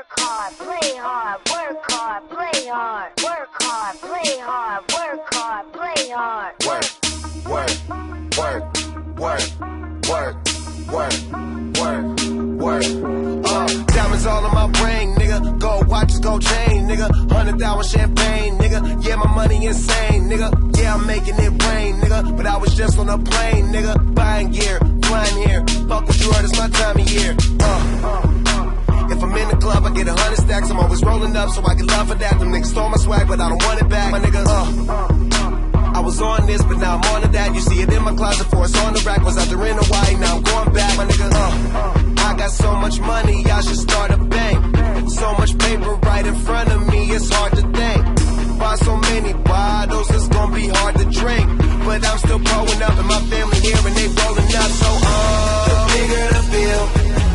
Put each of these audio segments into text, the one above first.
Work hard, play hard, work hard, play hard. Work hard, play hard, work hard, play hard. Work, diamonds all on my brain, nigga. Gold watches, gold chain, nigga. 100,000 champagne, nigga. Yeah, my money insane, nigga. Yeah, I'm making it rain, nigga. But I was just on a plane, nigga. Buying gear, flying here. Fuck what you heard, it's my time of year. If I'm in the club, I get 100 stacks. I'm always rolling up, so I get love for that. Them niggas stole my swag, but I don't want it back. My nigga, I was on this, but now I'm on to that. You see it in my closet, for it's on the rack. Was out there in Hawaii, now I'm going back. My nigga, I got so much money, I should start a bank. So much paper right in front of me, it's hard to think. Buy so many bottles, it's gonna be hard to drink. But I'm still growing up, and my family here, and they rolling up. So, the bigger the bill,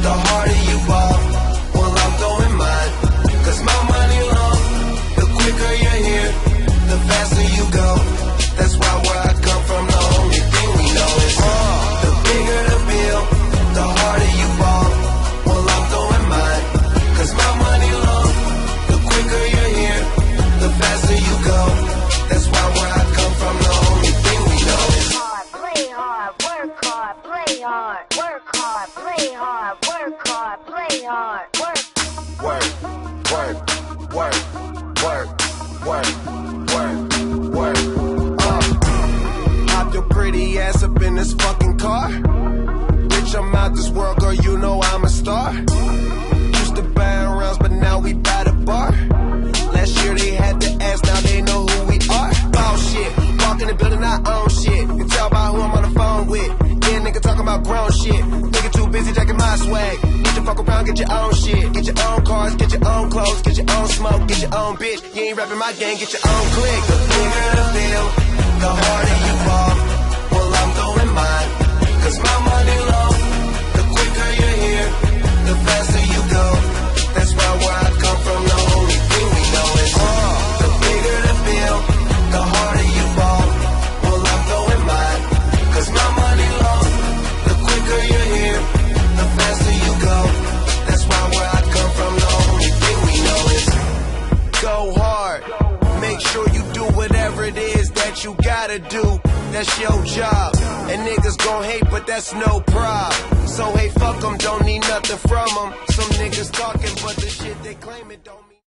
the harder you ball. Well, I'm throwing mine, cause my money long. The quicker you're here, the faster you go. That's why where I come from, the only thing we know is the bigger the bill, the harder you ball. Well, I'm throwing mine, cause my money long. The quicker you're here, the faster you go. That's why where I come from, the only thing we know is play hard, work hard, play hard. Work hard, play hard, work hard, play hard. Hop your pretty ass up in this fucking car. Bitch, I'm out this world, girl, you know I'm a star. Used to buying rounds, but now we buy the bar. Last year they had to ask, now they know who we are. Ball shit, walk in the building, I own shit. You can tell by who I'm on the phone with. Yeah, nigga talking about grown shit. Nigga too busy jacking my swag. Need to fuck around, get your own shit. Get your own cars, get your own clothes, get your own smoke, get your own bitch. You ain't rapping my gang, get your own clique. The bigger the bill, the harder you fall. Well, I'm throwing mine, cause my money long. The quicker you're here, the faster you go. That's why where I come from, the only thing we know is the bigger the bill, the harder you fall. Well, I'm throwing mine, cause my money long. The quicker you're here, the faster you go. That's why where I come from, the only thing we know is go hard. Make sure you do whatever it is that you gotta do. That's your job. And niggas gon' hate, but that's no problem. So hey, fuck them, don't need nothing from them. Some niggas talking, but the shit they claim it don't